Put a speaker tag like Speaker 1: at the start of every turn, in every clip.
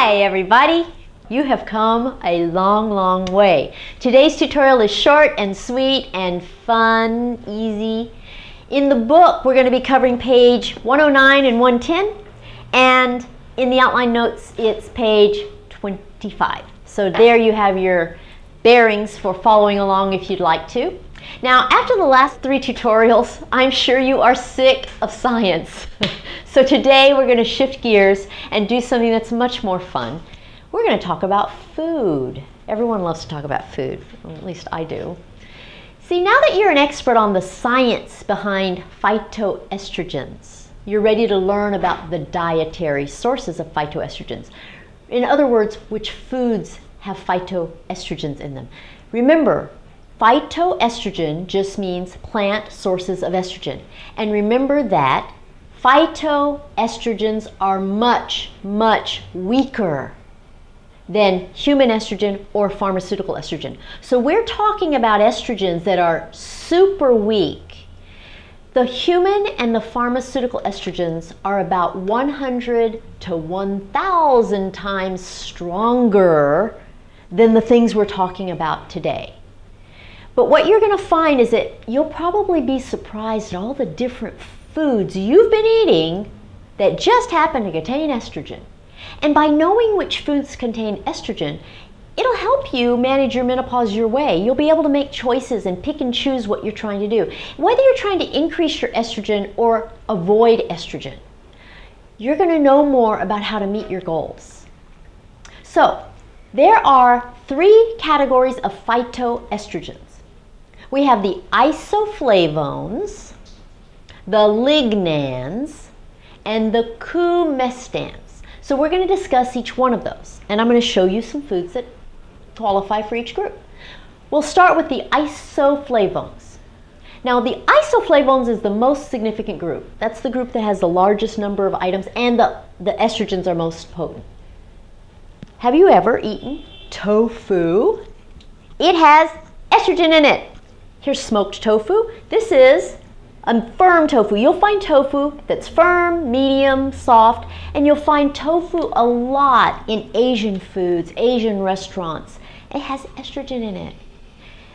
Speaker 1: Hi everybody! You have come a long way. Today's tutorial is short and sweet and fun, easy. In the book, we're going to be covering page 109 and 110, and in the outline notes, it's page 25. So there you have your bearings for following along if you'd like to. Now, after the last 3 tutorials, I'm sure you are sick of science. So today we're going to shift gears and do something that's much more fun. We're going to talk about food. Everyone loves to talk about food, well, at least I do. See, now that you're an expert on the science behind phytoestrogens, you're ready to learn about the dietary sources of phytoestrogens. In other words, which foods have phytoestrogens in them. Remember, phytoestrogen just means plant sources of estrogen. And remember that phytoestrogens are much weaker than human estrogen or pharmaceutical estrogen. So we're talking about estrogens that are super weak. The human and the pharmaceutical estrogens are about 100 to 1,000 times stronger than the things we're talking about today. But what you're going to find is that you'll probably be surprised at all the different foods you've been eating that just happen to contain estrogen. And by knowing which foods contain estrogen, it'll help you manage your menopause your way. You'll be able to make choices and pick and choose what you're trying to do. Whether you're trying to increase your estrogen or avoid estrogen, you're going to know more about how to meet your goals. So, there are 3 categories of phytoestrogens. We have the isoflavones, the lignans, and the coumestans. So we're going to discuss each one of those, and I'm going to show you some foods that qualify for each group. We'll start with the isoflavones. Now, the isoflavones is the most significant group. That's the group that has the largest number of items, and the estrogens are most potent. Have you ever eaten tofu? It has estrogen in it. Here's smoked tofu. This is a firm tofu. You'll find tofu that's firm, medium, soft, and you'll find tofu a lot in Asian foods, Asian restaurants. It has estrogen in it.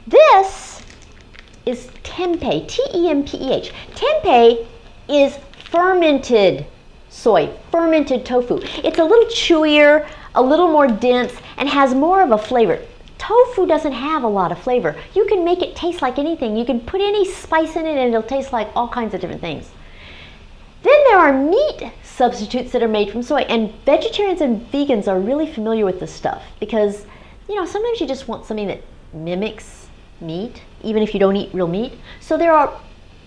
Speaker 1: This is tempeh, T-E-M-P-E-H. Tempeh is fermented soy, fermented tofu. It's a little chewier, a little more dense, and has more of a flavor. Tofu doesn't have a lot of flavor. You can make it taste like anything. You can put any spice in it and it'll taste like all kinds of different things. Then there are meat substitutes that are made from soy, and vegetarians and vegans are really familiar with this stuff because, you know, sometimes you just want something that mimics meat, even if you don't eat real meat. So there are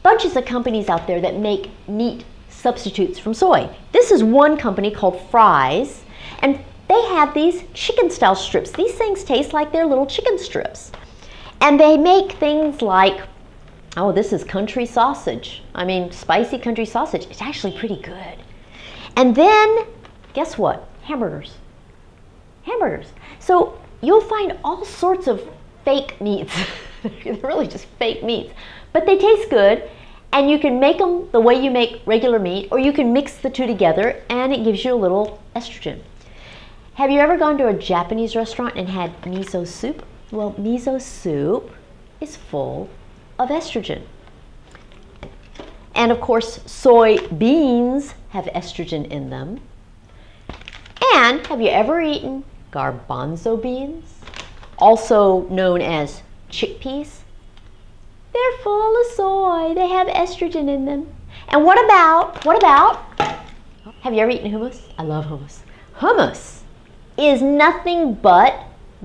Speaker 1: bunches of companies out there that make meat substitutes from soy. This is one company called Fry's, and they have these chicken style strips. These things taste like they're little chicken strips. And they make things like, oh, this is country sausage. I mean, spicy country sausage. It's actually pretty good. And then, guess what? Hamburgers. Hamburgers. So you'll find all sorts of fake meats. They're really just fake meats. But they taste good, and you can make them the way you make regular meat, or you can mix the two together, and it gives you a little estrogen. Have you ever gone to a Japanese restaurant and had miso soup? Well, miso soup is full of estrogen. And of course, soybeans have estrogen in them. And have you ever eaten garbanzo beans, also known as chickpeas? They're full of soy. They have estrogen in them. And what about, have you ever eaten hummus? I love hummus. Hummus is nothing but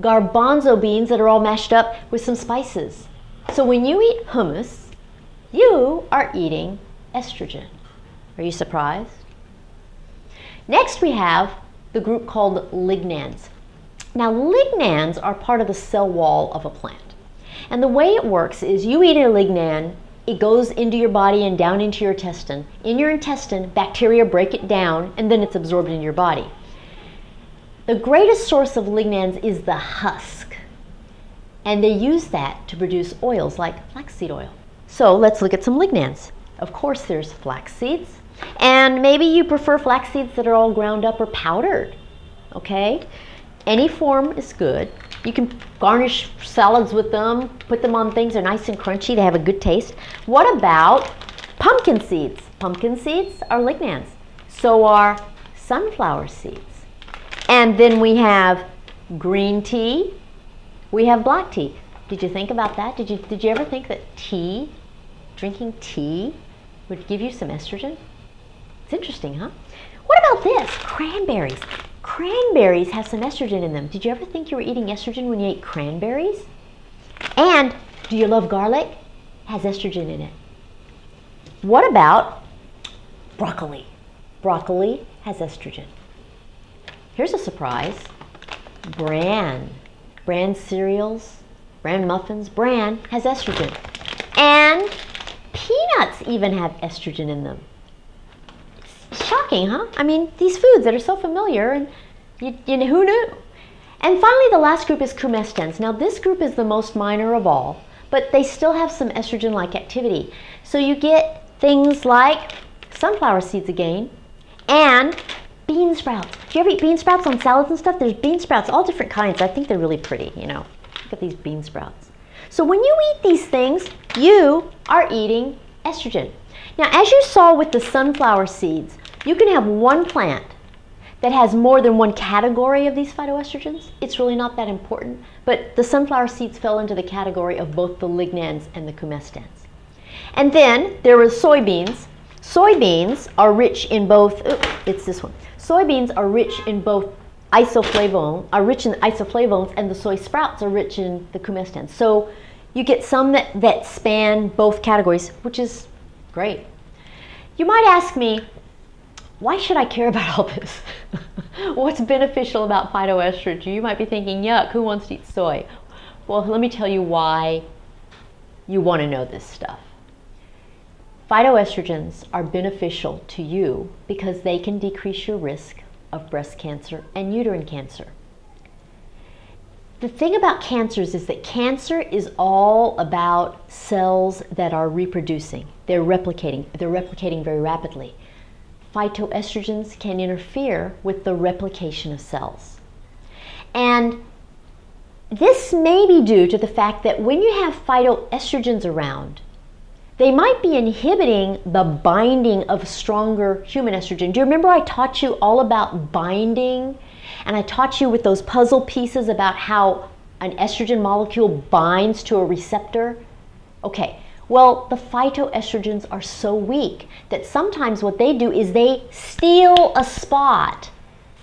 Speaker 1: garbanzo beans that are all mashed up with some spices. So when you eat hummus, you are eating estrogen. Are you surprised? Next we have the group called lignans. Now, lignans are part of the cell wall of a plant. And the way it works is you eat a lignan, it goes into your body and down into your intestine. In your intestine, bacteria break it down, and then it's absorbed into your body. The greatest source of lignans is the husk, and they use that to produce oils like flaxseed oil. So let's look at some lignans. Of course, there's flax seeds, and maybe you prefer flax seeds that are all ground up or powdered. okay? Any form is good. You can garnish salads with them, put them on things. They're nice and crunchy. They have a good taste. What about pumpkin seeds? Pumpkin seeds are lignans. So are sunflower seeds. And then we have green tea. We have black tea. Did you think about that? Did you ever think that drinking tea would give you some estrogen? It's interesting, huh? What about this? Cranberries. Cranberries have some estrogen in them. Did you ever think you were eating estrogen when you ate cranberries? And do you love garlic? It has estrogen in it. What about broccoli? Broccoli has estrogen. Here's a surprise. Bran cereals, bran muffins, bran has estrogen. And peanuts even have estrogen in them. It's shocking, huh? I mean, these foods that are so familiar, and you know, who knew? And finally, the last group is comestans. Now, this group is the most minor of all, but they still have some estrogen-like activity. So you get things like sunflower seeds again, and bean sprouts. Do you ever eat bean sprouts on salads and stuff? There's bean sprouts, all different kinds. I think they're really pretty, you know. Look at these bean sprouts. So when you eat these things, you are eating estrogen. Now, as you saw with the sunflower seeds, you can have one plant that has more than one category of these phytoestrogens. It's really not that important, but the sunflower seeds fell into the category of both the lignans and the comestans. And then there were soybeans. Soybeans are rich in both, it's this one. Soybeans are rich in both isoflavones, and the soy sprouts are rich in the comestans. So you get some that span both categories, which is great. You might ask me, why should I care about all this? What's beneficial about phytoestrogen? You might be thinking, yuck, who wants to eat soy? Well, let me tell you why you want to know this stuff. Phytoestrogens are beneficial to you because they can decrease your risk of breast cancer and uterine cancer. The thing about cancers is that cancer is all about cells that are reproducing. They're replicating very rapidly. Phytoestrogens can interfere with the replication of cells. And this may be due to the fact that when you have phytoestrogens around, they might be inhibiting the binding of stronger human estrogen. Do you remember I taught you all about binding? And I taught you with those puzzle pieces about how an estrogen molecule binds to a receptor? Okay, well, the phytoestrogens are so weak that sometimes what they do is they steal a spot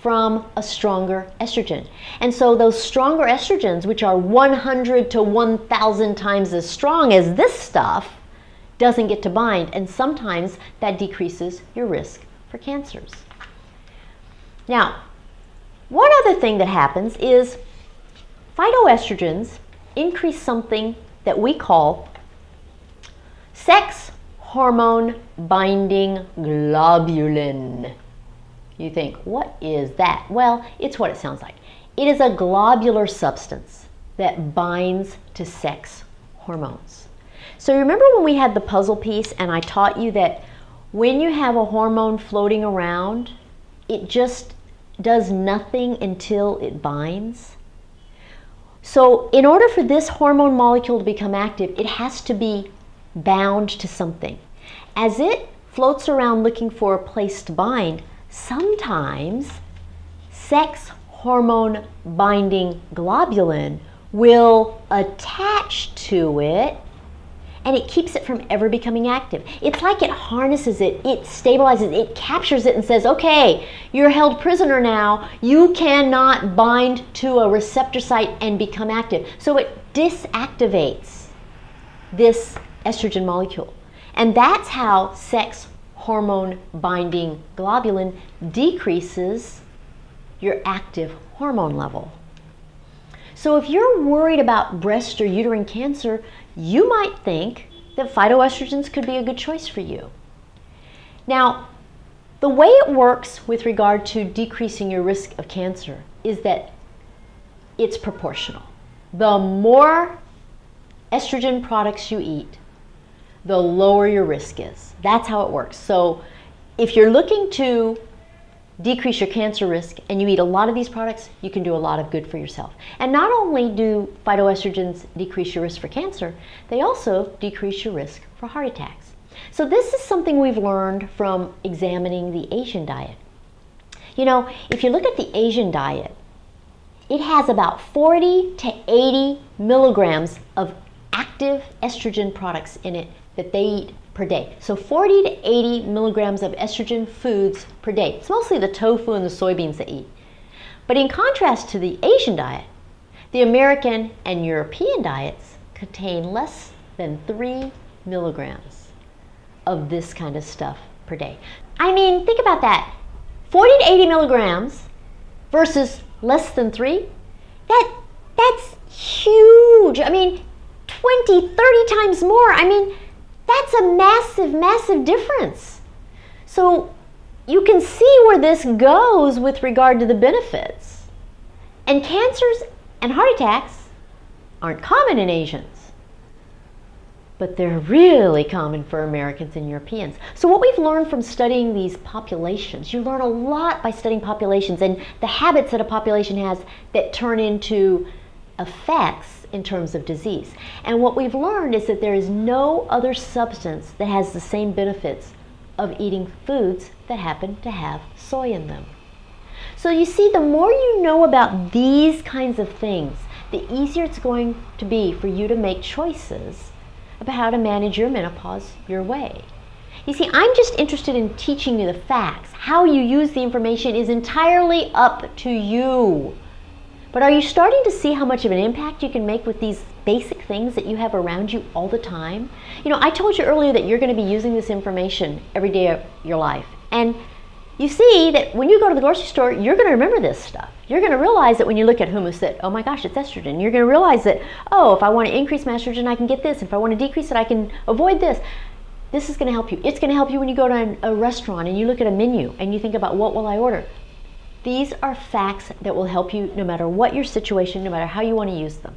Speaker 1: from a stronger estrogen. And so those stronger estrogens, which are 100 to 1,000 times as strong as this stuff, doesn't get to bind, and sometimes that decreases your risk for cancers. Now, one other thing that happens is phytoestrogens increase something that we call sex hormone binding globulin. You think, what is that? Well, it's what it sounds like. It is a globular substance that binds to sex hormones. So remember when we had the puzzle piece and I taught you that when you have a hormone floating around, it just does nothing until it binds? So in order for this hormone molecule to become active, it has to be bound to something. As it floats around looking for a place to bind, sometimes sex hormone binding globulin will attach to it, and it keeps it from ever becoming active. It's like it harnesses it, it stabilizes, it captures it and says, okay, you're held prisoner now. You cannot bind to a receptor site and become active. So it disactivates this estrogen molecule. And that's how sex hormone binding globulin decreases your active hormone level. So if you're worried about breast or uterine cancer, you might think that phytoestrogens could be a good choice for you. Now, the way it works with regard to decreasing your risk of cancer is that it's proportional. The more estrogen products you eat, the lower your risk is. That's how it works. So if you're looking to decrease your cancer risk, and you eat a lot of these products, you can do a lot of good for yourself. And not only do phytoestrogens decrease your risk for cancer, they also decrease your risk for heart attacks. So this is something we've learned from examining the Asian diet. You know, if you look at the Asian diet, it has about 40 to 80 milligrams of active estrogen products in it that they eat per day. So 40 to 80 milligrams of estrogen foods per day. It's mostly the tofu and the soybeans they eat. But in contrast to the Asian diet, the American and European diets contain less than 3 milligrams of this kind of stuff per day. I mean, think about that. 40 to 80 milligrams versus less than 3, that's huge. I mean, 20, 30 times more. I mean, that's a massive, massive difference. So you can see where this goes with regard to the benefits. And cancers and heart attacks aren't common in Asians, but they're really common for Americans and Europeans. So what we've learned from studying these populations, you learn a lot by studying populations and the habits that a population has that turn into effects in terms of disease. And what we've learned is that there is no other substance that has the same benefits of eating foods that happen to have soy in them. So you see, the more you know about these kinds of things, the easier it's going to be for you to make choices about how to manage your menopause your way. You see, I'm just interested in teaching you the facts. How you use the information is entirely up to you. But are you starting to see how much of an impact you can make with these basic things that you have around you all the time? You know, I told you earlier that you're going to be using this information every day of your life. And you see that when you go to the grocery store, you're going to remember this stuff. You're going to realize that when you look at hummus that, oh my gosh, it's estrogen. You're going to realize that, oh, if I want to increase my estrogen, I can get this. If I want to decrease it, I can avoid this. This is going to help you. It's going to help you when you go to a restaurant and you look at a menu and you think about, what will I order? These are facts that will help you no matter what your situation, no matter how you want to use them.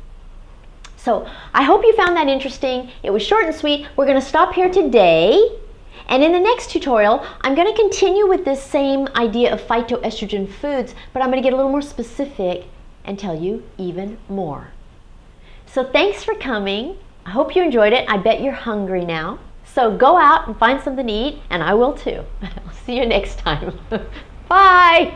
Speaker 1: So I hope you found that interesting. It was short and sweet. We're going to stop here today. And in the next tutorial, I'm going to continue with this same idea of phytoestrogen foods, but I'm going to get a little more specific and tell you even more. So thanks for coming. I hope you enjoyed it. I bet you're hungry now. So go out and find something to eat, and I will too. I'll see you next time. Bye!